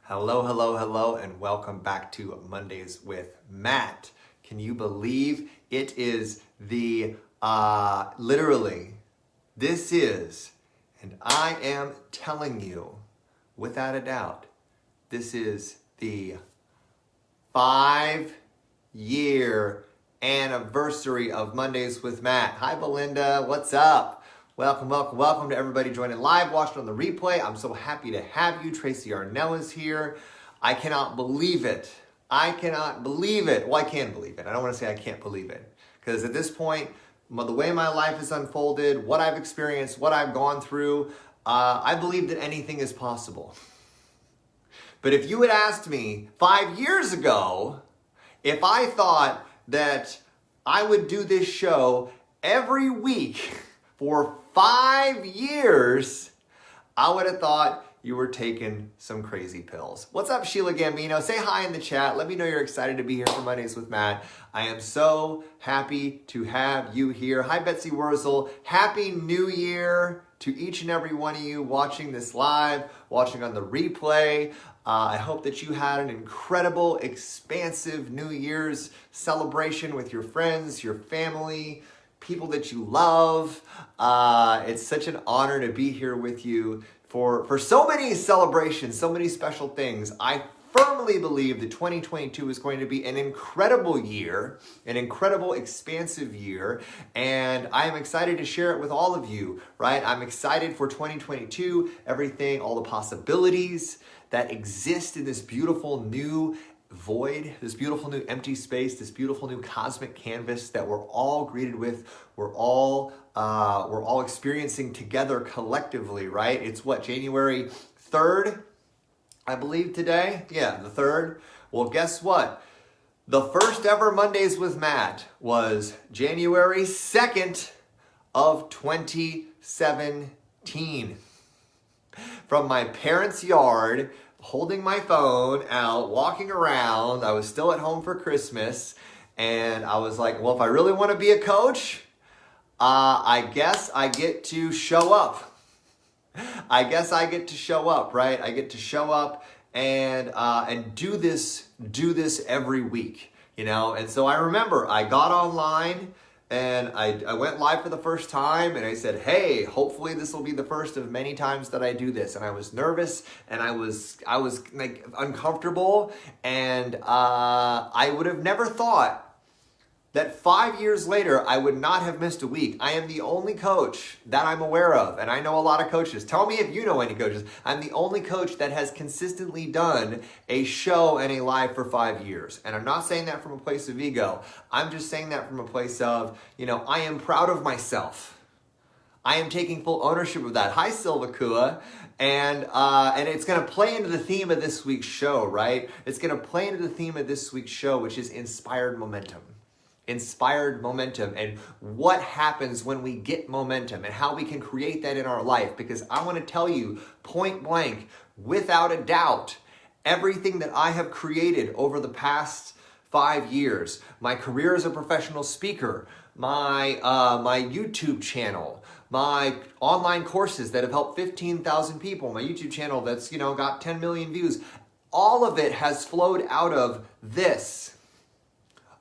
Hello, hello, hello, and welcome back to Mondays with Matt. Can you believe it is literally, this is, and I am telling you, without a doubt, this is the 5-year anniversary of Mondays with Matt. Hi, Belinda, what's up? Welcome to everybody joining live, watching on the replay. I'm so happy to have you. Tracy Arnell is here. I cannot believe it. Well, I can believe it. I don't want to say I can't believe it. Because at this point, the way my life has unfolded, what I've experienced, what I've gone through, I believe that anything is possible. But if you had asked me 5 years ago, if I thought that I would do this show every week for 5 years, I would have thought you were taking some crazy pills. What's up, Sheila Gambino? Say hi in the chat. Let me know you're excited to be here for Mondays with Matt. I am so happy to have you here. Hi, Betsy Wurzel. Happy New Year to each and every one of you watching this live, watching on the replay. I hope that you had an incredible, expansive New Year's celebration with your friends, your family, people that you love. It's such an honor to be here with you for so many celebrations, so many special things. I firmly believe that 2022 is going to be an incredible year, an incredible, expansive year, and I am excited to share it with all of you, right? I'm excited for 2022, everything, all the possibilities that exist in this beautiful new void, this beautiful new empty space, this beautiful new cosmic canvas that we're all greeted with, we're all experiencing together collectively, right? It's what, January 3rd, I believe today? Yeah, the 3rd. Well, guess what? The first ever Mondays with Matt was January 2nd of 2017. From my parents' yard, holding my phone out, walking around. I was still at home for Christmas, and I was like, well, if I really want to be a coach, I guess I get to show up. I guess I get to show up, right? I get to show up and do this every week, you know? And so I remember I got online and I went live for the first time and I said, hey, hopefully this will be the first of many times that I do this. And I was nervous and I was like uncomfortable, and I would have never thought that 5 years later, I would not have missed a week. I am the only coach that I'm aware of, and I know a lot of coaches. Tell me if you know any coaches. I'm the only coach that has consistently done a show and a live for 5 years. And I'm not saying that from a place of ego. I'm just saying that from a place of, I am proud of myself. I am taking full ownership of that. Hi, Silva Kua. And it's going to play into the theme of this week's show, right? It's going to play into the theme of this week's show, which is inspired momentum. Inspired momentum, and what happens when we get momentum and how we can create that in our life. Because I want to tell you point blank, without a doubt, everything that I have created over the past 5 years, my career as a professional speaker, my YouTube channel, my online courses that have helped 15,000 people, my YouTube channel that's got 10 million views, all of it has flowed out of this.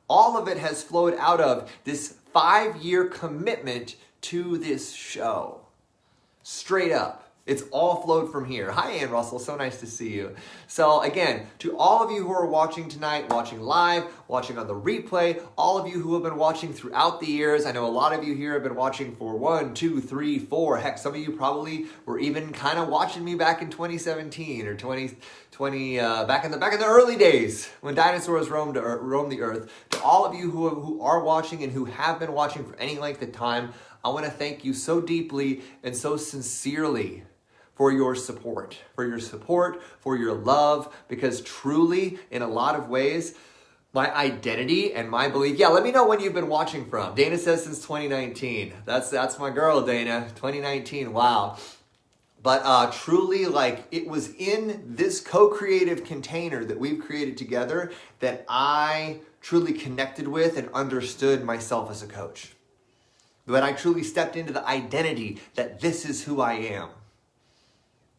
All of it has flowed out of this 5-year commitment to this show. Straight up. It's all flowed from here. Hi, Ann Russell. So nice to see you. So again, to all of you who are watching tonight, watching live, watching on the replay, all of you who have been watching throughout the years, I know a lot of you here have been watching for 1, 2, 3, 4. Heck, some of you probably were even kind of watching me back in 2017 or 2020, back in the early days when dinosaurs roamed the earth. To all of you who are watching and who have been watching for any length of time, I want to thank you so deeply and so sincerely for your support, for your love, because truly, in a lot of ways, my identity and my belief. Yeah, let me know when you've been watching from. Dana says since 2019. That's my girl, Dana. 2019, wow. But truly, it was in this co-creative container that we've created together that I truly connected with and understood myself as a coach. That I truly stepped into the identity that this is who I am.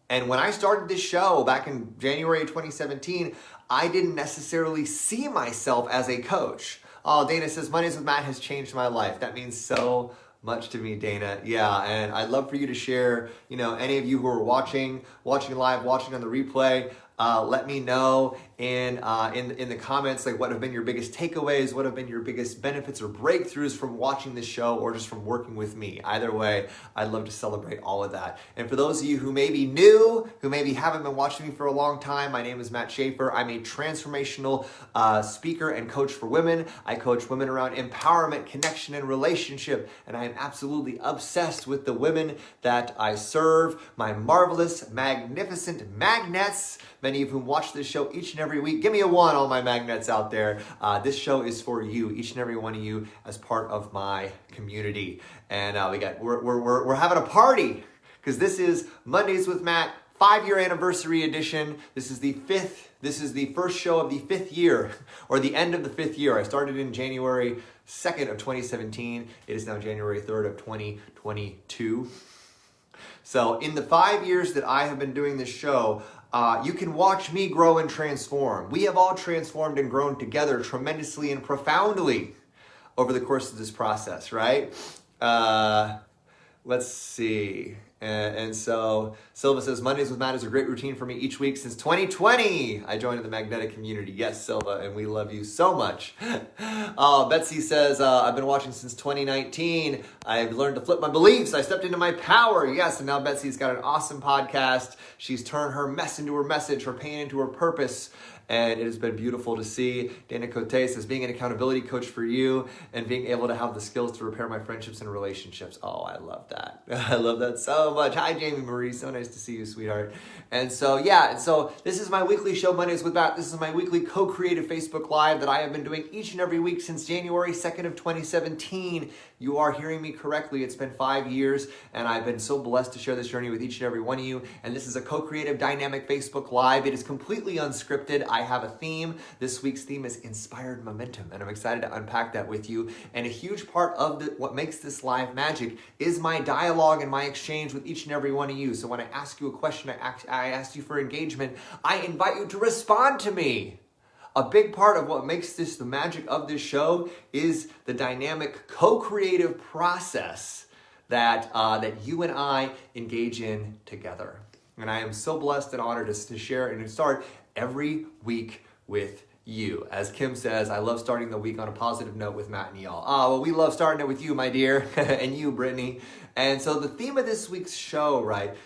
And when I started this show back in January of 2017, I didn't necessarily see myself as a coach. Oh, Dana says, Mondays with Matt has changed my life. That means so much to me, Dana. Yeah, and I'd love for you to share, any of you who are watching live, watching on the replay, let me know in the comments, like what have been your biggest takeaways, what have been your biggest benefits or breakthroughs from watching this show or just from working with me. Either way, I'd love to celebrate all of that. And for those of you who may be new, who maybe haven't been watching me for a long time, my name is Matt Schaefer. I'm a transformational speaker and coach for women. I coach women around empowerment, connection, and relationship. And I am absolutely obsessed with the women that I serve, my marvelous, magnificent magnets, many of whom watch this show each and every week. Give me a one, all my magnets out there. This show is for you, each and every one of you, as part of my community. And we're having a party because this is Mondays with Matt 5-year anniversary edition. This is the first show of the 5th year, or the end of the 5th year. I started in January 2nd of 2017. It is now January 3rd of 2022. So in the 5 years that I have been doing this show, you can watch me grow and transform. We have all transformed and grown together tremendously and profoundly over the course of this process, right? Let's see. And so Silva says, Mondays with Matt is a great routine for me each week since 2020. I joined the magnetic community. Yes, Silva, and we love you so much. Betsy says, I've been watching since 2019. I've learned to flip my beliefs. I stepped into my power. Yes, and now Betsy's got an awesome podcast. She's turned her mess into her message, her pain into her purpose. And it has been beautiful to see. Dana Cote says, being an accountability coach for you and being able to have the skills to repair my friendships and relationships. Oh, I love that. I love that so much. Hi, Jamie Marie. So nice to see you, sweetheart. And so this is my weekly show, Mondays with Matt. This is my weekly co-creative Facebook Live that I have been doing each and every week since January 2nd of 2017. You are hearing me correctly. It's been 5 years, and I've been so blessed to share this journey with each and every one of you. And this is a co-creative dynamic Facebook Live. It is completely unscripted. I have a theme. This week's theme is inspired momentum, and I'm excited to unpack that with you. And a huge part of what makes this live magic is my dialogue and my exchange with each and every one of you. So when I ask you a question, I ask you for engagement, I invite you to respond to me. A big part of what makes this the magic of this show is the dynamic co-creative process that you and I engage in together. And I am so blessed and honored to share and to start every week with you. As Kim says, I love starting the week on a positive note with Matt and y'all. Well, we love starting it with you, my dear, and you, Brittany. And so the theme of this week's show,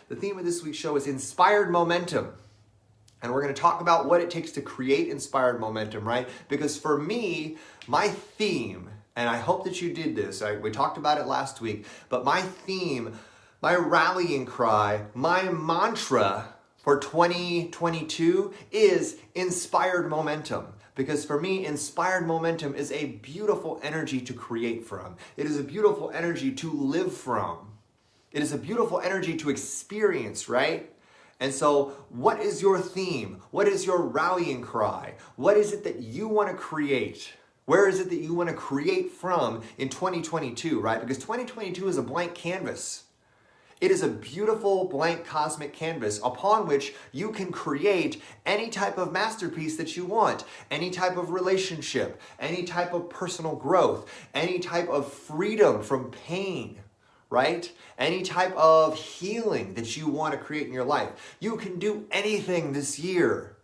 the theme of this week's show is inspired momentum. And we're going to talk about what it takes to create inspired momentum, right? Because for me, my theme, and I hope that you did this, we talked about it last week, but my theme, my rallying cry, my mantra for 2022 is inspired momentum. Because for me, inspired momentum is a beautiful energy to create from. It is a beautiful energy to live from. It is a beautiful energy to experience, right? And so what is your theme? What is your rallying cry? What is it that you want to create? Where is it that you want to create from in 2022, right? Because 2022 is a blank canvas. It is a beautiful blank cosmic canvas upon which you can create any type of masterpiece that you want, any type of relationship, any type of personal growth, any type of freedom from pain, right? Any type of healing that you want to create in your life. You can do anything this year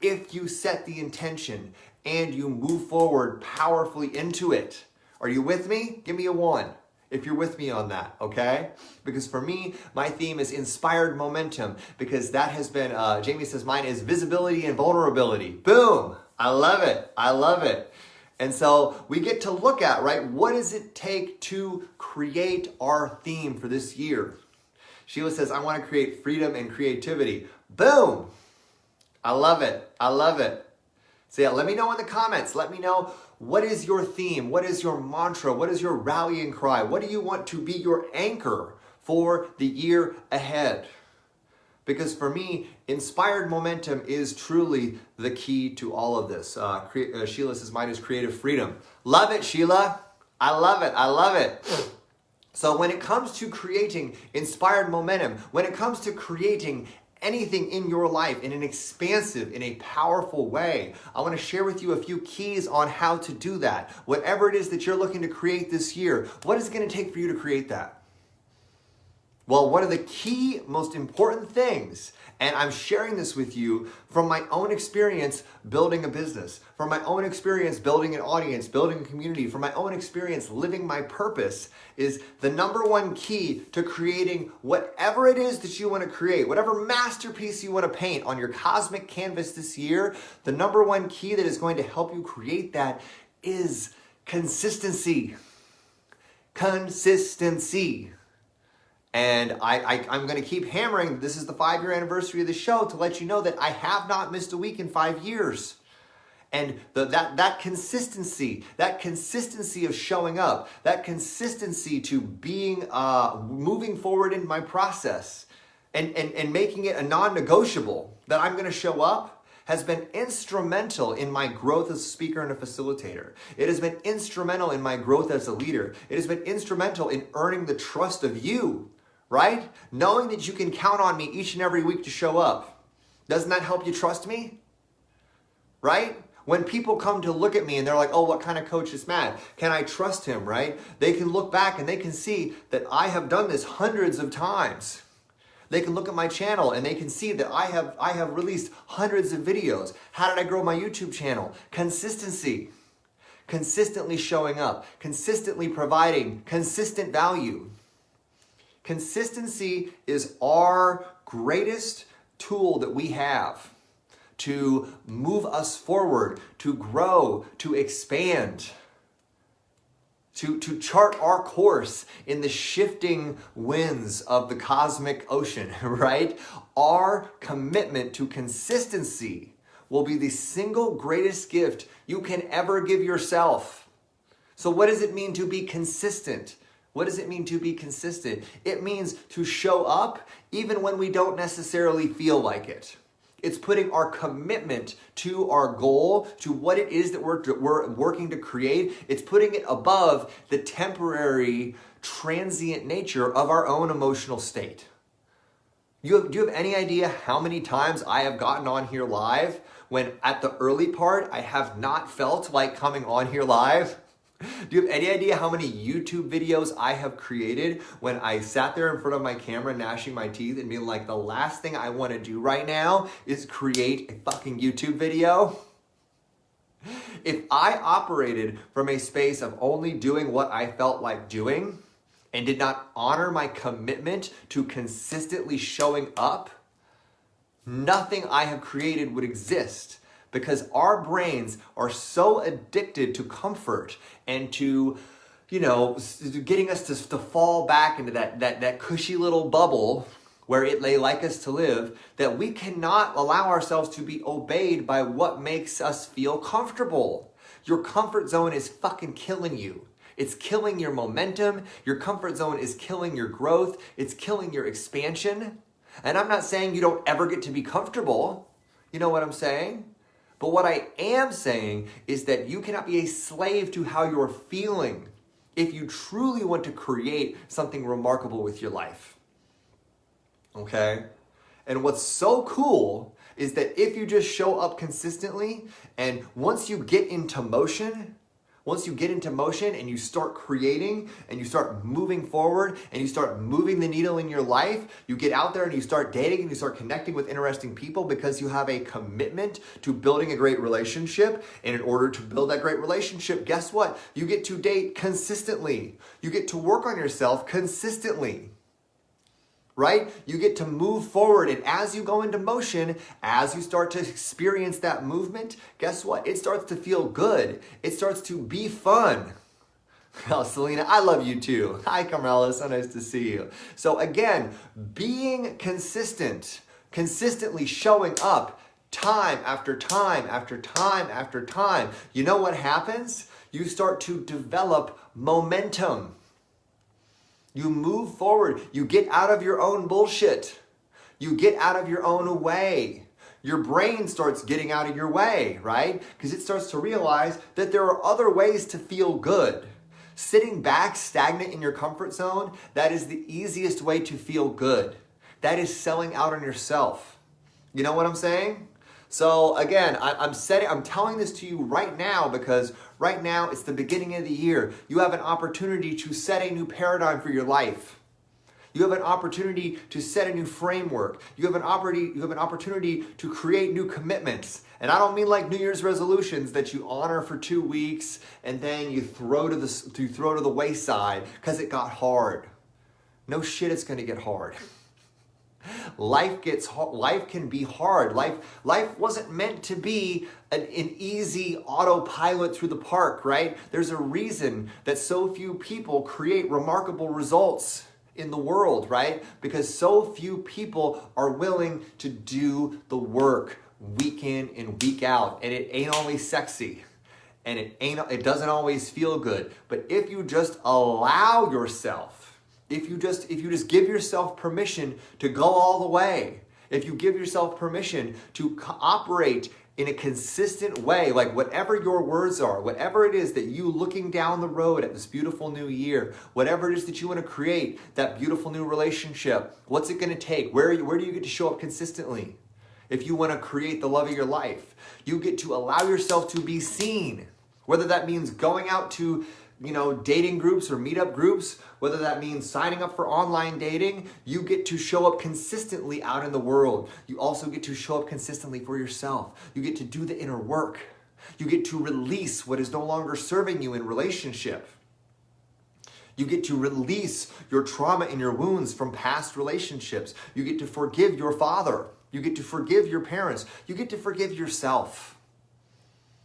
if you set the intention and you move forward powerfully into it. Are you with me? Give me a 1 if you're with me on that, okay? Because for me, my theme is inspired momentum, because that has been, Jamie says mine is visibility and vulnerability. Boom! I love it. I love it. And so we get to look at, right, what does it take to create our theme for this year? Sheila says, I want to create freedom and creativity. Boom! I love it. I love it. So yeah, let me know in the comments. Let me know, what is your theme? What is your mantra? What is your rallying cry? What do you want to be your anchor for the year ahead? Because for me, inspired momentum is truly the key to all of this. Sheila says, mine is creative freedom. Love it, Sheila. I love it. I love it. So when it comes to creating inspired momentum, when it comes to creating anything in your life in an expansive, in a powerful way, I want to share with you a few keys on how to do that. Whatever it is that you're looking to create this year, what is it going to take for you to create that? Well, one of the key, most important things, and I'm sharing this with you from my own experience building a business, from my own experience building an audience, building a community, from my own experience living my purpose, is the number one key to creating whatever it is that you want to create, whatever masterpiece you want to paint on your cosmic canvas this year. The number one key that is going to help you create that is consistency. Consistency. And I'm going to keep hammering, this is the 5-year anniversary of the show, to let you know that I have not missed a week in 5 years. And that consistency of showing up, that consistency to being, moving forward in my process and making it a non-negotiable that I'm going to show up has been instrumental in my growth as a speaker and a facilitator. It has been instrumental in my growth as a leader. It has been instrumental in earning the trust of you. Right? Knowing that you can count on me each and every week to show up. Doesn't that help you trust me? Right? When people come to look at me and they're like, oh, what kind of coach is Matt? Can I trust him, right? They can look back and they can see that I have done this hundreds of times. They can look at my channel and they can see that I have released hundreds of videos. How did I grow my YouTube channel? Consistency. Consistently showing up. Consistently providing consistent value. Consistency is our greatest tool that we have to move us forward, to grow, to expand, to chart our course in the shifting winds of the cosmic ocean, right? Our commitment to consistency will be the single greatest gift you can ever give yourself. So what does it mean to be consistent? What does it mean to be consistent? It means to show up even when we don't necessarily feel like it. It's putting our commitment to our goal, to what it is that we're working to create. It's putting it above the temporary, transient nature of our own emotional state. Do you have any idea how many times I have gotten on here live when at the early part I have not felt like coming on here live? Do you have any idea how many YouTube videos I have created when I sat there in front of my camera gnashing my teeth and being like, the last thing I want to do right now is create a fucking YouTube video? If I operated from a space of only doing what I felt like doing and did not honor my commitment to consistently showing up, nothing I have created would exist. Because our brains are so addicted to comfort and to, getting us to fall back into that cushy little bubble where they like us to live, that we cannot allow ourselves to be obeyed by what makes us feel comfortable. Your comfort zone is fucking killing you. It's killing your momentum. Your comfort zone is killing your growth. It's killing your expansion. And I'm not saying you don't ever get to be comfortable. You know what I'm saying? But what I am saying is that you cannot be a slave to how you're feeling if you truly want to create something remarkable with your life. Okay? And what's so cool is that if you just show up consistently, and once you get into motion and you start creating and you start moving forward and you start moving the needle in your life, you get out there and you start dating and you start connecting with interesting people because you have a commitment to building a great relationship. And in order to build that great relationship, guess what? You get to date consistently. You get to work on yourself consistently. Right? You get to move forward, and as you go into motion, as you start to experience that movement, guess what? It starts to feel good. It starts to be fun. Oh, Selena, I love you too. Hi, Carmela, so nice to see you. So again, being consistent, consistently showing up time after time after time after time. You know what happens? You start to develop momentum. You move forward. You get out of your own bullshit. You get out of your own way. Your brain starts getting out of your way, right? Because it starts to realize that there are other ways to feel good. Sitting back stagnant in your comfort zone, that is the easiest way to feel good. that is selling out on yourself. You know what I'm saying? So again, I'm telling this to you right now because right now it's the beginning of the year. You have an opportunity to set a new paradigm for your life. You have an opportunity to set a new framework. You have an opportunity to create new commitments. And I don't mean like New Year's resolutions that you honor for 2 weeks and then you throw to the wayside because it got hard. No shit, it's going to get hard. Life can be hard. Life wasn't meant to be an easy autopilot through the park, right? There's a reason that so few people create remarkable results in the world, right? Because so few people are willing to do the work week in and week out, and it ain't always sexy, and it doesn't always feel good. But if you just allow yourself, if you just give yourself permission to go all the way, if you give yourself permission to operate in a consistent way, like whatever your words are, whatever it is that you looking down the road at this beautiful new year, whatever it is that you want to create, that beautiful new relationship, what's it going to take? Where do you get to show up consistently? If you want to create the love of your life, you get to allow yourself to be seen, whether that means going out to dating groups or meetup groups, whether that means signing up for online dating. You get to show up consistently out in the world. You also get to show up consistently for yourself. You get to do the inner work. You get to release what is no longer serving you in relationship. You get to release your trauma and your wounds from past relationships. You get to forgive your father. You get to forgive your parents. You get to forgive yourself.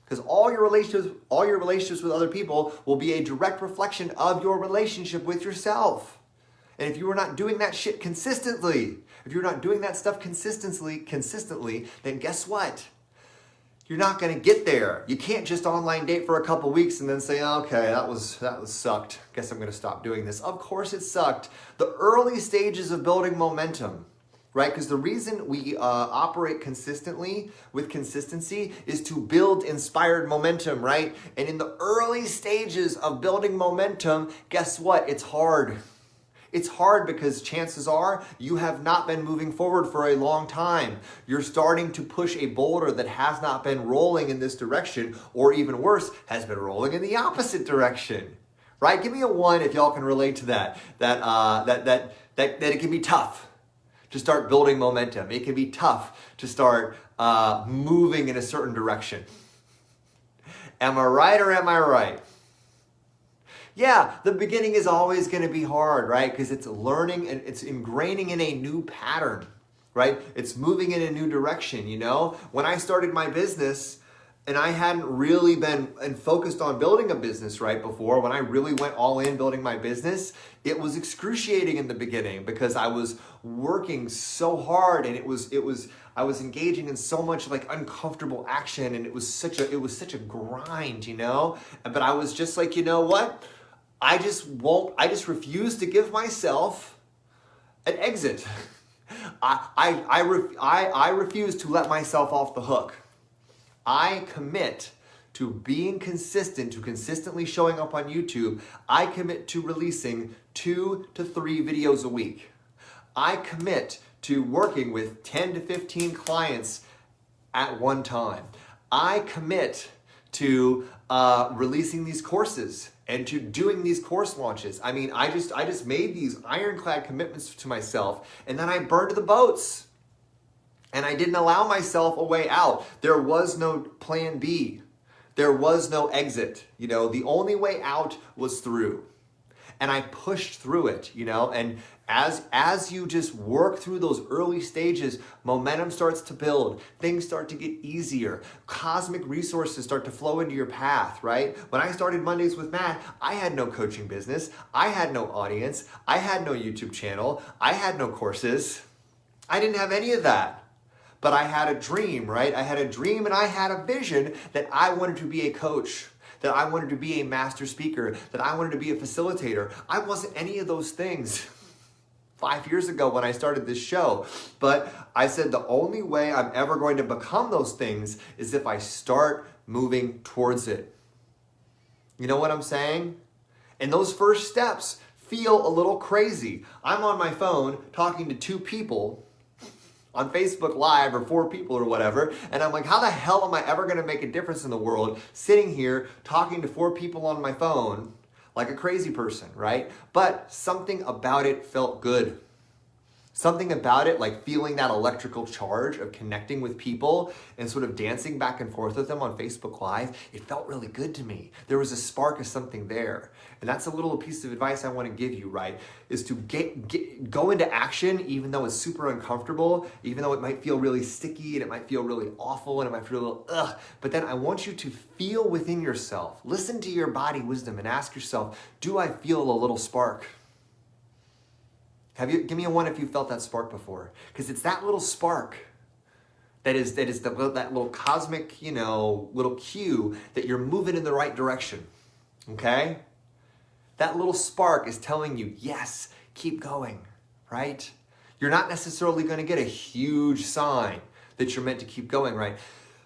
Because all your relationships with other people will be a direct reflection of your relationship with yourself. And if you are not doing that shit consistently, if you're not doing that stuff consistently, then guess what? You're not going to get there. You can't just online date for a couple weeks and then say, okay, that was sucked. Guess I'm going to stop doing this. Of course it sucked. The early stages of building momentum, right? Because the reason we operate consistently with consistency is to build inspired momentum, right? And in the early stages of building momentum, guess what? It's hard. It's hard because chances are you have not been moving forward for a long time. You're starting to push a boulder that has not been rolling in this direction, or even worse, has been rolling in the opposite direction, right? Give me a 1 if y'all can relate to that it can be tough to start building momentum. It can be tough to start moving in a certain direction. Am I right or am I right? Yeah, the beginning is always going to be hard, right? Because it's learning and it's ingraining in a new pattern, right? It's moving in a new direction, When I started my business, and I hadn't really been focused on building a business right before, when I really went all in building my business, it was excruciating in the beginning because I was working so hard and I was engaging in so much like uncomfortable action, and it was such a grind, But I was just like, you know what? I just refuse to give myself an exit. I refuse to let myself off the hook. I commit to being consistent, to consistently showing up on YouTube. I commit to releasing 2 to 3 videos a week. I commit to working with 10 to 15 clients at one time. I commit to releasing these courses and to doing these course launches. I mean, I just made these ironclad commitments to myself, and then I burned the boats. And I didn't allow myself a way out. There was no plan B. There was no exit. The only way out was through. And I pushed through it, and as you just work through those early stages, momentum starts to build. Things start to get easier. Cosmic resources start to flow into your path, right? When I started Mondays with Matt, I had no coaching business. I had no audience. I had no YouTube channel. I had no courses. I didn't have any of that. But I had a dream, right? I had a dream and I had a vision that I wanted to be a coach, that I wanted to be a master speaker, that I wanted to be a facilitator. I wasn't any of those things 5 years ago when I started this show. But I said the only way I'm ever going to become those things is if I start moving towards it. You know what I'm saying? And those first steps feel a little crazy. I'm on my phone talking to 2 people on Facebook Live, or 4 people or whatever, and I'm like, how the hell am I ever going to make a difference in the world sitting here talking to 4 people on my phone like a crazy person, right? But something about it felt good. Something about it, like feeling that electrical charge of connecting with people and sort of dancing back and forth with them on Facebook Live, it felt really good to me. There was a spark of something there. And that's a little piece of advice I want to give you, right? Is to go into action even though it's super uncomfortable, even though it might feel really sticky and it might feel really awful and it might feel a little ugh. But then I want you to feel within yourself, listen to your body wisdom and ask yourself, do I feel a little spark? Give me a 1 if you felt that spark before. Because it's that little spark that is that little cosmic, little cue that you're moving in the right direction. Okay? That little spark is telling you, yes, keep going, right? You're not necessarily going to get a huge sign that you're meant to keep going, right?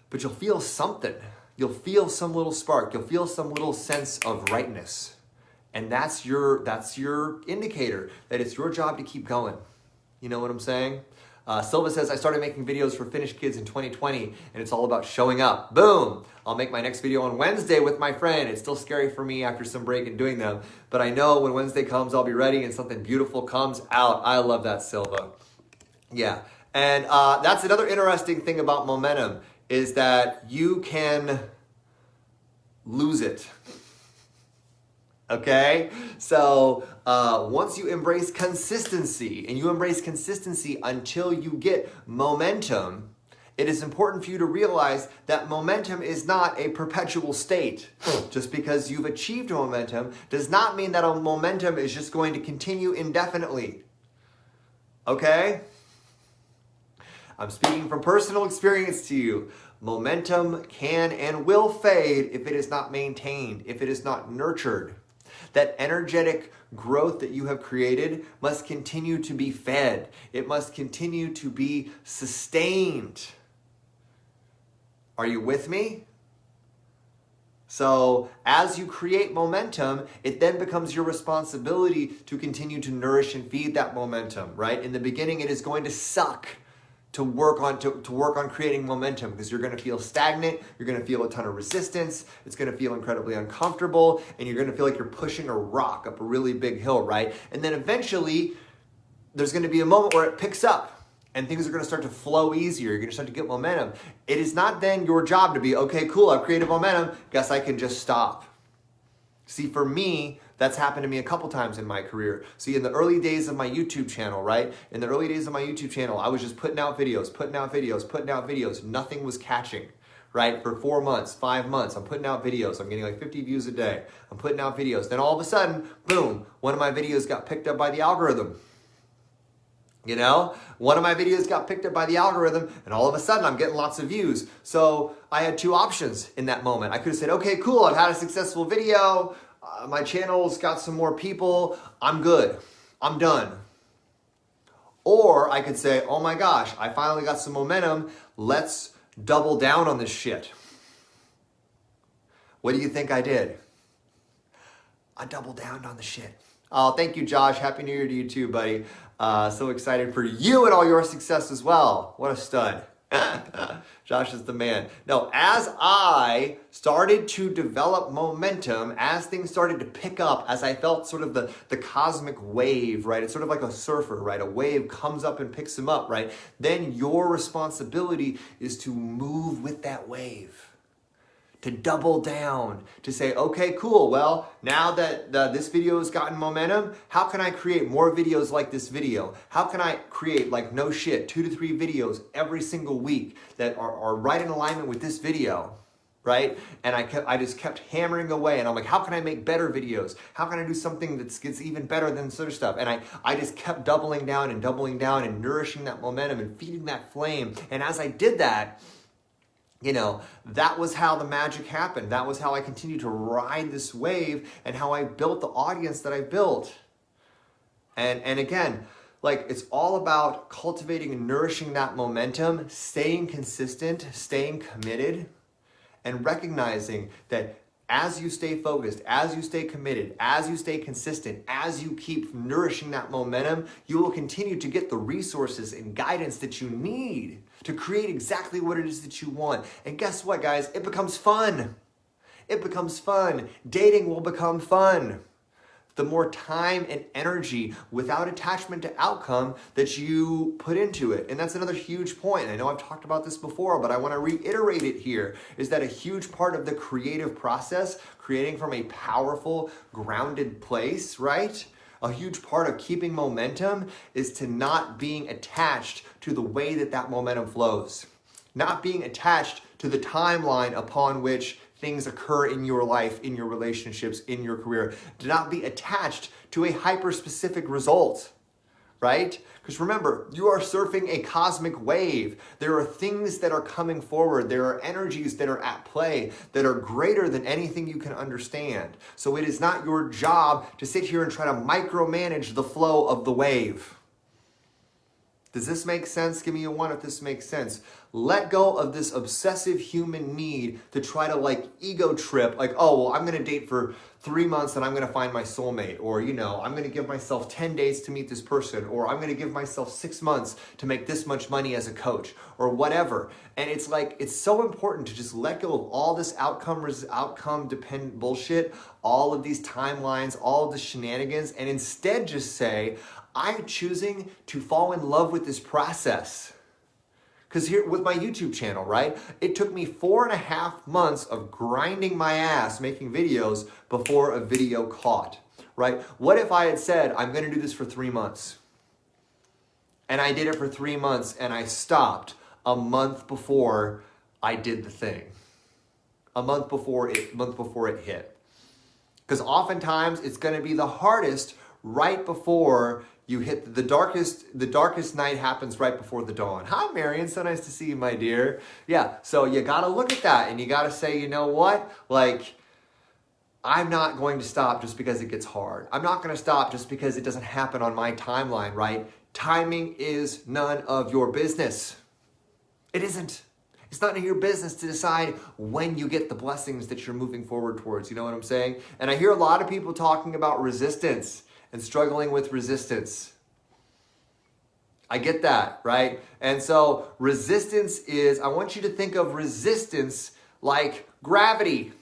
But you'll feel something. You'll feel some little spark. You'll feel some little sense of rightness. And that's your indicator that it's your job to keep going. You know what I'm saying? Silva says, I started making videos for Finnish kids in 2020, and it's all about showing up. Boom! I'll make my next video on Wednesday with my friend. It's still scary for me after some break in doing them, but I know when Wednesday comes, I'll be ready and something beautiful comes out. I love that, Silva. Yeah, and that's another interesting thing about momentum is that you can lose it. Okay, so once you embrace consistency, and you embrace consistency until you get momentum, it is important for you to realize that momentum is not a perpetual state. Just because you've achieved momentum does not mean that a momentum is just going to continue indefinitely. Okay? I'm speaking from personal experience to you. Momentum can and will fade if it is not maintained, if it is not nurtured. That energetic growth that you have created must continue to be fed. It must continue to be sustained. Are you with me? So as you create momentum, it then becomes your responsibility to continue to nourish and feed that momentum, right? In the beginning, it is going to suck to work on creating momentum because you're going to feel stagnant, you're going to feel a ton of resistance, it's going to feel incredibly uncomfortable, and you're going to feel like you're pushing a rock up a really big hill, right? And then eventually, there's going to be a moment where it picks up and things are going to start to flow easier. You're going to start to get momentum. It is not then your job to be, okay, cool, I've created momentum, guess I can just stop. See, for me, that's happened to me a couple times in my career. See, in the early days of my YouTube channel, right? In the early days of my YouTube channel, I was just putting out videos. Nothing was catching, right? For 4 months, 5 months, I'm putting out videos. I'm getting like 50 views a day. I'm putting out videos. Then all of a sudden, boom, one of my videos got picked up by the algorithm. One of my videos got picked up by the algorithm, and all of a sudden I'm getting lots of views. So I had 2 options in that moment. I could have said, okay, cool, I've had a successful video. My channel's got some more people. I'm good. I'm done. Or I could say, oh my gosh, I finally got some momentum. Let's double down on this shit. What do you think I did? I doubled down on the shit. Oh, thank you, Josh. Happy New Year to you too, buddy. So excited for you and all your success as well. What a stud. Josh is the man. No, as I started to develop momentum, as things started to pick up, as I felt sort of the cosmic wave, right? It's sort of like a surfer, right? A wave comes up and picks him up, right? Then your responsibility is to move with that wave. To double down, to say, okay, cool, well, now that this video has gotten momentum, how can I create more videos like this video? How can I create, like, no shit, 2 to 3 videos every single week that are right in alignment with this video, right? And I just kept hammering away, and I'm like, how can I make better videos? How can I do something that gets even better than this other stuff? And I just kept doubling down and nourishing that momentum and feeding that flame. And as I did that, that was how the magic happened. That was how I continued to ride this wave and how I built the audience that I built. And again, like, it's all about cultivating and nourishing that momentum, staying consistent, staying committed, and recognizing that as you stay focused, as you stay committed, as you stay consistent, as you keep nourishing that momentum, you will continue to get the resources and guidance that you need to create exactly what it is that you want. And guess what, guys? It becomes fun. It becomes fun. Dating will become fun. The more time and energy without attachment to outcome that you put into it. And that's another huge point. I know I've talked about this before, but I want to reiterate it here, is that a huge part of the creative process, creating from a powerful, grounded place, right? A huge part of keeping momentum is to not being attached to the way that that momentum flows. Not being attached to the timeline upon which things occur in your life, in your relationships, in your career. Do not be attached to a hyper-specific result, right? Because remember, you are surfing a cosmic wave. There are things that are coming forward. There are energies that are at play that are greater than anything you can understand. So it is not your job to sit here and try to micromanage the flow of the wave. Does this make sense? Give me a 1 if this makes sense. Let go of this obsessive human need to try to ego trip, oh, well, I'm going to date for 3 months and I'm going to find my soulmate. Or, I'm going to give myself 10 days to meet this person. Or I'm going to give myself 6 months to make this much money as a coach. Or whatever. And it's so important to just let go of all this outcome dependent bullshit, all of these timelines, all of the shenanigans, and instead just say, I'm choosing to fall in love with this process. Because here with my YouTube channel, right? It took me 4.5 months of grinding my ass making videos before a video caught, right? What if I had said, I'm going to do this for 3 months? And I did it for 3 months and I stopped a month before I did the thing. A month before it hit. Because oftentimes it's going to be the hardest right before you hit the darkest night happens right before the dawn. Hi, Marion. So nice to see you, my dear. Yeah, so you got to look at that and you got to say, you know what? I'm not going to stop just because it gets hard. I'm not going to stop just because it doesn't happen on my timeline, right? Timing is none of your business. It isn't. It's not none of your business to decide when you get the blessings that you're moving forward towards. You know what I'm saying? And I hear a lot of people talking about resistance and struggling with resistance. I get that, right? And so resistance is, I want you to think of resistance like gravity.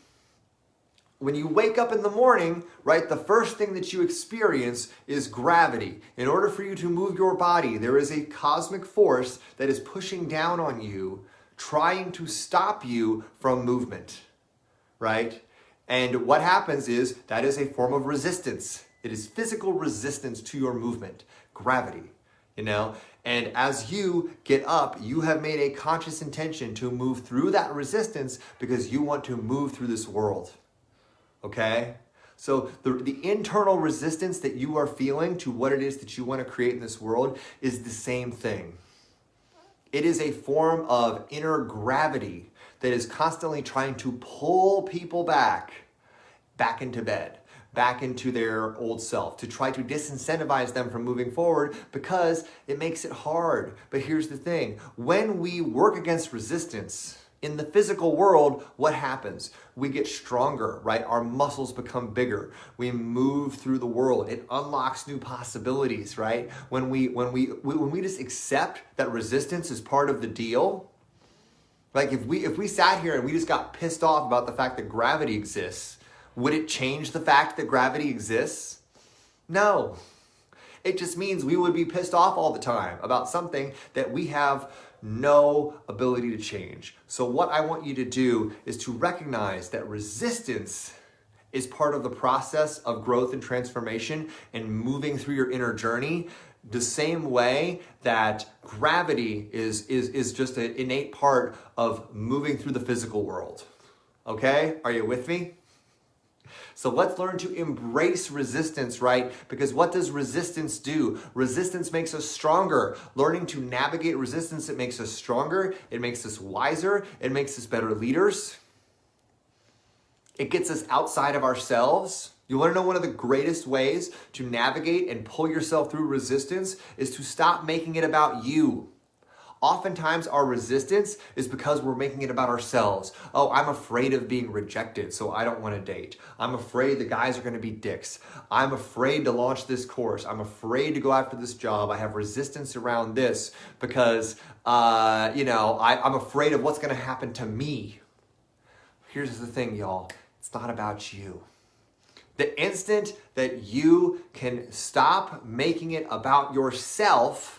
When you wake up in the morning, right, the first thing that you experience is gravity. In order for you to move your body, there is a cosmic force that is pushing down on you, trying to stop you from movement, right? And what happens is that is a form of resistance. It is physical resistance to your movement, gravity, And as you get up, you have made a conscious intention to move through that resistance because you want to move through this world, okay? So the internal resistance that you are feeling to what it is that you want to create in this world is the same thing. It is a form of inner gravity that is constantly trying to pull people back into bed, back into their old self, to try to disincentivize them from moving forward because it makes it hard. But here's the thing, when we work against resistance in the physical world, what happens? We get stronger, right? Our muscles become bigger. We move through the world. It unlocks new possibilities, right? When we just accept that resistance is part of the deal, like if we sat here and we just got pissed off about the fact that gravity exists, would it change the fact that gravity exists? No. It just means we would be pissed off all the time about something that we have no ability to change. So what I want you to do is to recognize that resistance is part of the process of growth and transformation and moving through your inner journey, the same way that gravity is just an innate part of moving through the physical world. Okay? Are you with me? So let's learn to embrace resistance, right? Because what does resistance do? Resistance makes us stronger. Learning to navigate resistance, it makes us stronger. It makes us wiser. It makes us better leaders. It gets us outside of ourselves. You want to know one of the greatest ways to navigate and pull yourself through resistance is to stop making it about you. Oftentimes our resistance is because we're making it about ourselves. Oh, I'm afraid of being rejected, so I don't want to date. I'm afraid the guys are going to be dicks. I'm afraid to launch this course. I'm afraid to go after this job. I have resistance around this because, I'm afraid of what's going to happen to me. Here's the thing, y'all. It's not about you. The instant that you can stop making it about yourself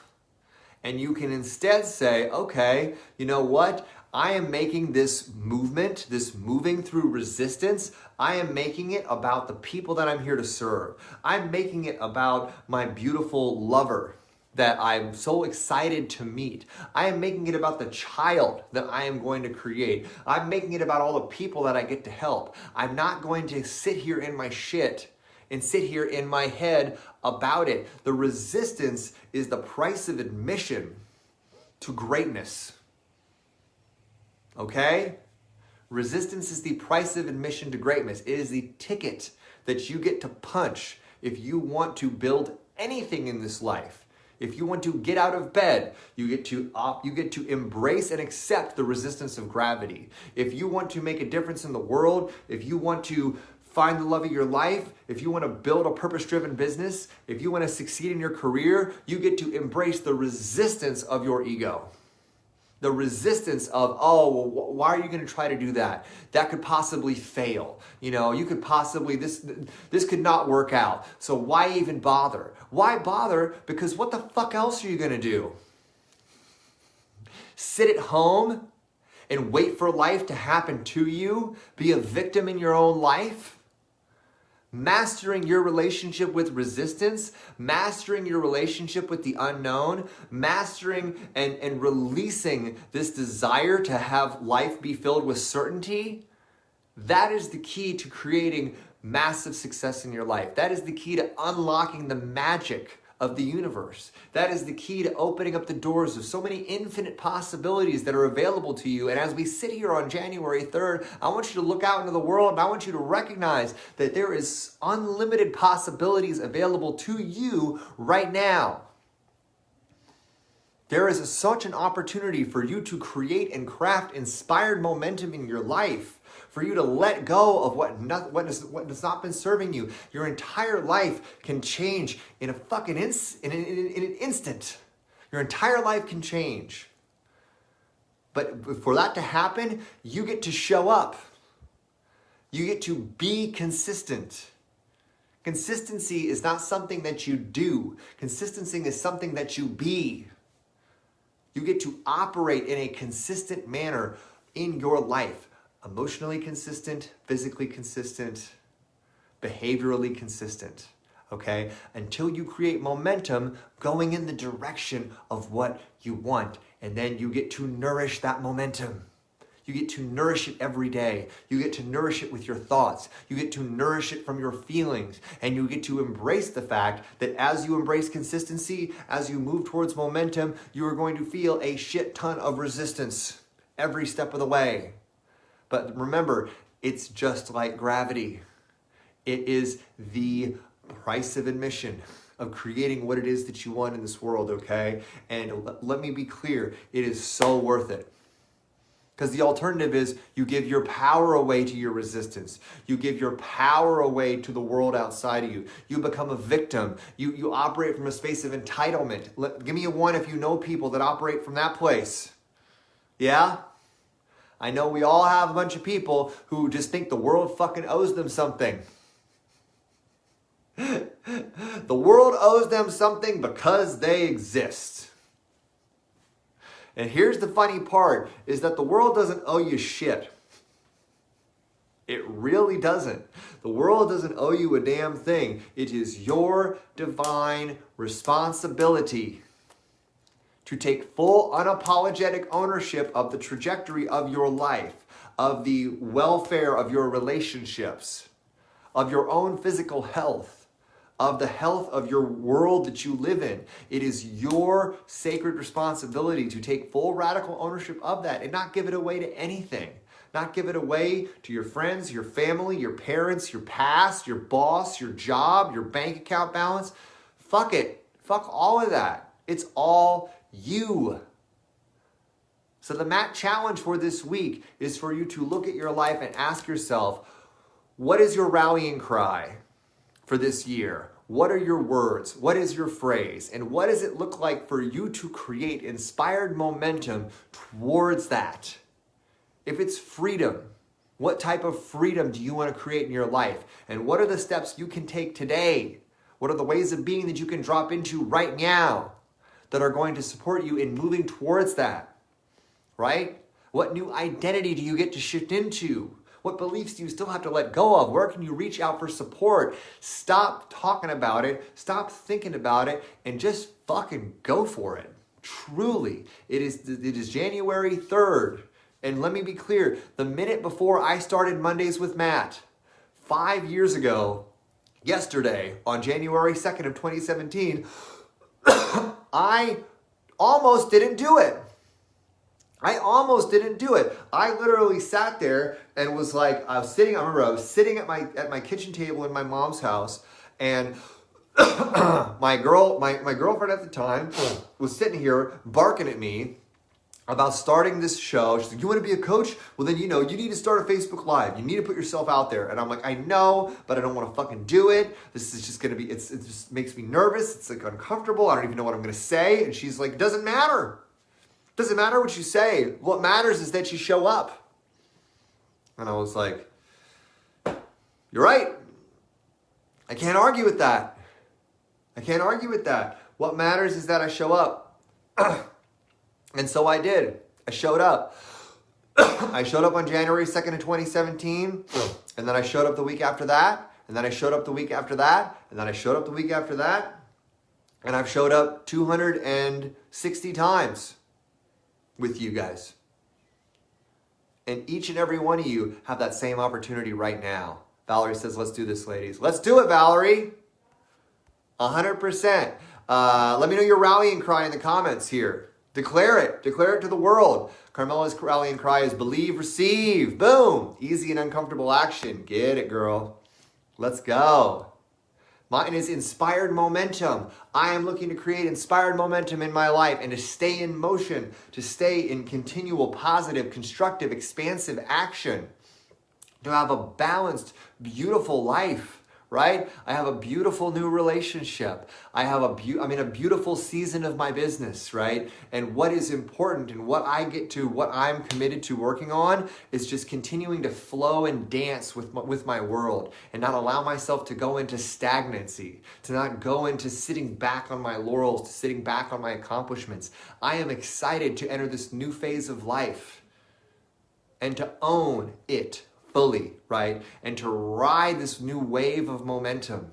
and you can instead say, okay, you know what? I am making this movement, this moving through resistance, I am making it about the people that I'm here to serve. I'm making it about my beautiful lover that I'm so excited to meet. I am making it about the child that I am going to create. I'm making it about all the people that I get to help. I'm not going to sit here in my shit and sit here in my head about it. The resistance is the price of admission to greatness. Okay? Resistance is the price of admission to greatness. It is the ticket that you get to punch if you want to build anything in this life. If you want to get out of bed, you get to embrace and accept the resistance of gravity. If you want to make a difference in the world, if you want to find the love of your life, if you want to build a purpose-driven business, if you want to succeed in your career, you get to embrace the resistance of your ego. The resistance of, why are you going to try to do that? That could possibly fail. You could possibly, this could not work out. So why even bother? Why bother? Because what the fuck else are you going to do? Sit at home and wait for life to happen to you? Be a victim in your own life? Mastering your relationship with resistance, mastering your relationship with the unknown, mastering and releasing this desire to have life be filled with certainty, that is the key to creating massive success in your life. That is the key to unlocking the magic of the universe. That is the key to opening up the doors of so many infinite possibilities that are available to you. And as we sit here on January 3rd, I want you to look out into the world and I want you to recognize that there is unlimited possibilities available to you right now. There is such an opportunity for you to create and craft inspired momentum in your life, for you to let go of what has not been serving you. Your entire life can change in in an instant. Your entire life can change. But for that to happen, you get to show up. You get to be consistent. Consistency is not something that you do. Consistency is something that you be. You get to operate in a consistent manner in your life. Emotionally consistent, physically consistent, behaviorally consistent, okay? Until you create momentum going in the direction of what you want. And then you get to nourish that momentum. You get to nourish it every day. You get to nourish it with your thoughts. You get to nourish it from your feelings. And you get to embrace the fact that as you embrace consistency, as you move towards momentum, you are going to feel a shit ton of resistance every step of the way. But remember, it's just like gravity. It is the price of admission of creating what it is that you want in this world, okay? And let me be clear, it is so worth it. Because the alternative is you give your power away to your resistance. You give your power away to the world outside of you. You become a victim. You operate from a space of entitlement. Give me a one if you know people that operate from that place. Yeah? I know we all have a bunch of people who just think the world fucking owes them something. The world owes them something because they exist. And here's the funny part, is that the world doesn't owe you shit. It really doesn't. The world doesn't owe you a damn thing. It is your divine responsibility to take full unapologetic ownership of the trajectory of your life, of the welfare of your relationships, of your own physical health, of the health of your world that you live in. It is your sacred responsibility to take full radical ownership of that and not give it away to anything. Not give it away to your friends, your family, your parents, your past, your boss, your job, your bank account balance. Fuck it. Fuck all of that. It's all you. So the Matt challenge for this week is for you to look at your life and ask yourself, what is your rallying cry for this year? What are your words? What is your phrase? And what does it look like for you to create inspired momentum towards that? If it's freedom, what type of freedom do you want to create in your life? And what are the steps you can take today? What are the ways of being that you can drop into right now that are going to support you in moving towards that? Right? What new identity do you get to shift into? What beliefs do you still have to let go of? Where can you reach out for support? Stop talking about it. Stop thinking about it and just fucking go for it. Truly, it is January 3rd. And let me be clear, the minute before I started Mondays with Matt, 5 years ago, yesterday, on January 2nd of 2017, I almost didn't do it. I literally sat there and was like, I was sitting at my kitchen table in my mom's house, and my girlfriend at the time was sitting here barking at me about starting this show. She's like, you want to be a coach? Well, then, you need to start a Facebook Live. You need to put yourself out there. And I'm like, I know, but I don't want to fucking do it. This is just going to be, it just makes me nervous. It's like uncomfortable. I don't even know what I'm going to say. And she's like, doesn't matter. Doesn't matter what you say. What matters is that you show up. And I was like, you're right. I can't argue with that. What matters is that I show up. And so I did. I showed up. I showed up on January 2nd of 2017. And then I showed up the week after that. And then I showed up the week after that. And then I showed up the week after that. And I've showed up 260 times with you guys. And each and every one of you have that same opportunity right now. Valerie says, let's do this, ladies. Let's do it, Valerie. 100%. Let me know your rallying cry in the comments here. Declare it to the world. Carmela's rallying cry is believe, receive. Boom. Easy and uncomfortable action. Get it, girl. Let's go. Mine is inspired momentum. I am looking to create inspired momentum in my life and to stay in motion, to stay in continual positive, constructive, expansive action, to have a balanced, beautiful life. Right? I have a beautiful new relationship. I'm in a beautiful season of my business, right? And what is important and what I'm committed to working on is just continuing to flow and dance with my world and not allow myself to go into stagnancy, to not go into sitting back on my laurels, to sitting back on my accomplishments. I am excited to enter this new phase of life and to own it fully, right? And to ride this new wave of momentum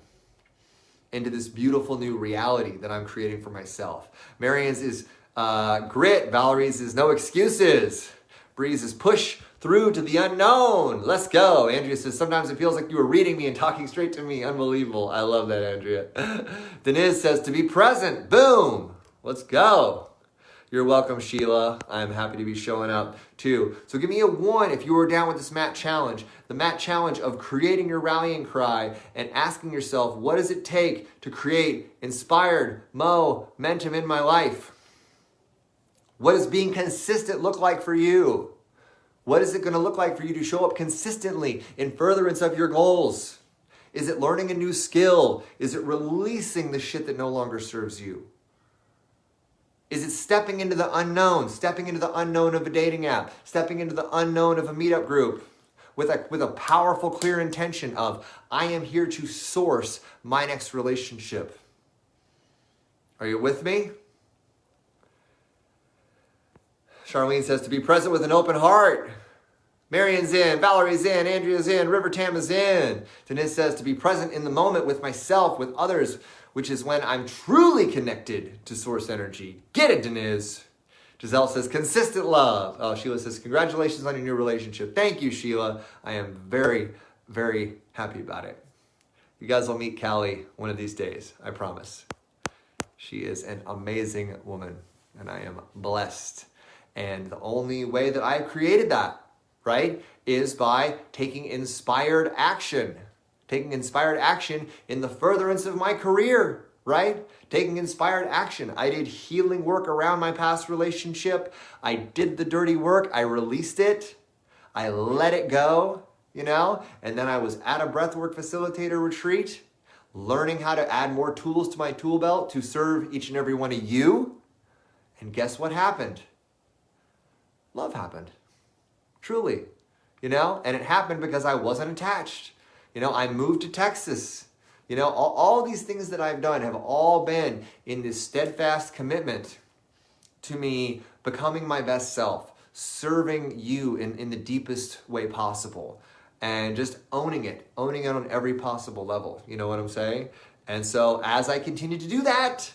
into this beautiful new reality that I'm creating for myself. Marianne's is grit. Valerie's is no excuses. Bree's is push through to the unknown. Let's go. Andrea says, sometimes it feels like you were reading me and talking straight to me. Unbelievable. I love that, Andrea. Denise says, to be present. Boom. Let's go. You're welcome, Sheila. I'm happy to be showing up too. So give me a 1 if you were down with this Matt challenge. The Matt challenge of creating your rallying cry and asking yourself, what does it take to create inspired momentum in my life? What does being consistent look like for you? What is it going to look like for you to show up consistently in furtherance of your goals? Is it learning a new skill? Is it releasing the shit that no longer serves you? Is it stepping into the unknown of a dating app, stepping into the unknown of a meetup group with a powerful, clear intention of, I am here to source my next relationship? Are you with me? Charlene says to be present with an open heart. Marian's in, Valerie's in, Andrea's in, River Tam is in. Denise says to be present in the moment with myself, with others, which is when I'm truly connected to source energy. Get it, Denise. Giselle says, consistent love. Oh, Sheila says, congratulations on your new relationship. Thank you, Sheila. I am very, very happy about it. You guys will meet Callie one of these days, I promise. She is an amazing woman, and I am blessed. And the only way that I've created that, right, is by taking inspired action. Taking inspired action in the furtherance of my career, right? Taking inspired action. I did healing work around my past relationship. I did the dirty work. I released it. I let it go, and then I was at a breathwork facilitator retreat, learning how to add more tools to my tool belt to serve each and every one of you. And guess what happened? Love happened. Truly, and it happened because I wasn't attached. I moved to Texas. All these things that I've done have all been in this steadfast commitment to me becoming my best self, serving you in the deepest way possible, and just owning it on every possible level. You know what I'm saying? And so as I continue to do that,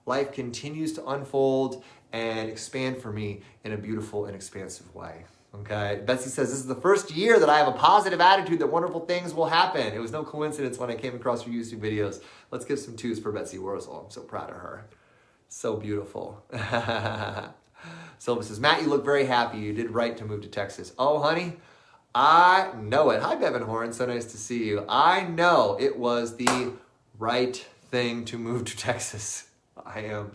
life continues to unfold and expand for me in a beautiful and expansive way. Okay, Betsy says, this is the first year that I have a positive attitude that wonderful things will happen. It was no coincidence when I came across your YouTube videos. Let's give some twos for Betsy Wurzel. I'm so proud of her. So beautiful. Silva says, Matt, you look very happy. You did right to move to Texas. Oh, honey, I know it. Hi, Bevan Horn. So nice to see you. I know it was the right thing to move to Texas. I am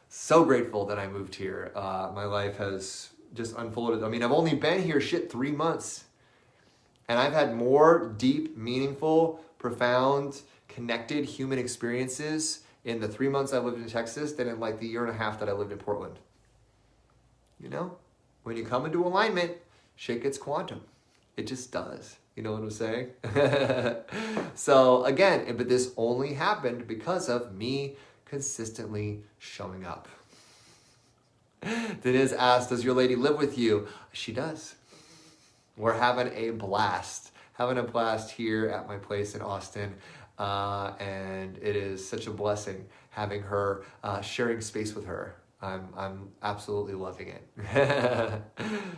so grateful that I moved here. My life has just unfolded. I mean, I've only been here 3 months. And I've had more deep, meaningful, profound, connected human experiences in the 3 months I lived in Texas than in like the year and a half that I lived in Portland. When you come into alignment, shit gets quantum. It just does. You know what I'm saying? So again, but this only happened because of me consistently showing up. Denise asked, does your lady live with you? She does. We're having a blast. Here at my place in Austin. And it is such a blessing having her, sharing space with her. I'm absolutely loving it.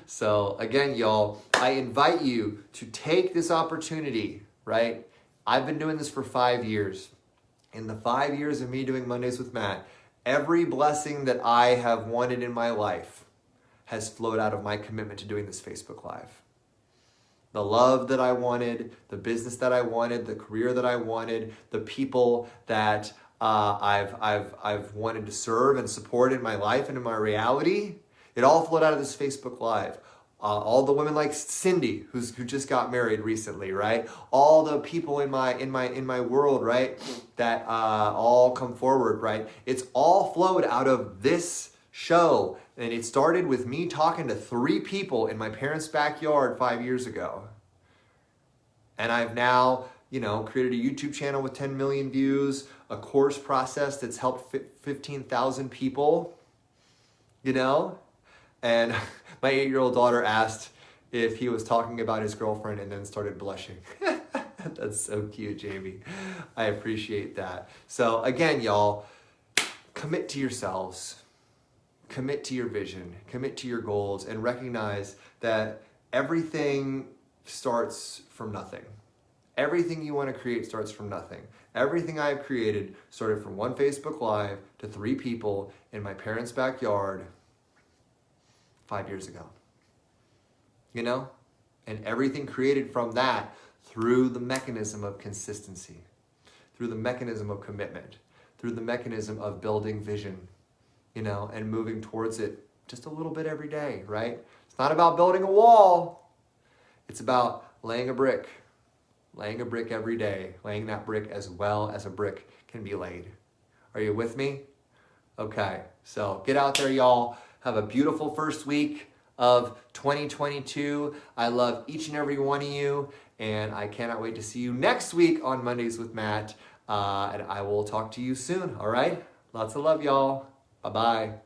So again, y'all, I invite you to take this opportunity, right? I've been doing this for 5 years. In the 5 years of me doing Mondays with Matt, every blessing that I have wanted in my life has flowed out of my commitment to doing this Facebook Live. The love that I wanted, the business that I wanted, the career that I wanted, the people that I've wanted to serve and support in my life and in my reality, it all flowed out of this Facebook Live. All the women like Cindy, who just got married recently, right? All the people in my world, right? That all come forward, right? It's all flowed out of this show. And it started with me talking to 3 people in my parents' backyard 5 years ago. And I've now, created a YouTube channel with 10 million views, a course process that's helped 15,000 people, And my 8-year-old daughter asked if he was talking about his girlfriend and then started blushing. That's so cute, Jamie. I appreciate that. So again, y'all, commit to yourselves. Commit to your vision. Commit to your goals and recognize that everything starts from nothing. Everything you want to create starts from nothing. Everything I've created started from 1 Facebook Live to 3 people in my parents' backyard 5 years ago. And everything created from that through the mechanism of consistency, through the mechanism of commitment, through the mechanism of building vision, and moving towards it just a little bit every day, right? It's not about building a wall. It's about laying a brick every day, laying that brick as well as a brick can be laid. Are you with me? Okay, so get out there, y'all. Have a beautiful first week of 2022. I love each and every one of you, and I cannot wait to see you next week on Mondays with Matt, and I will talk to you soon, all right? Lots of love, y'all. Bye-bye.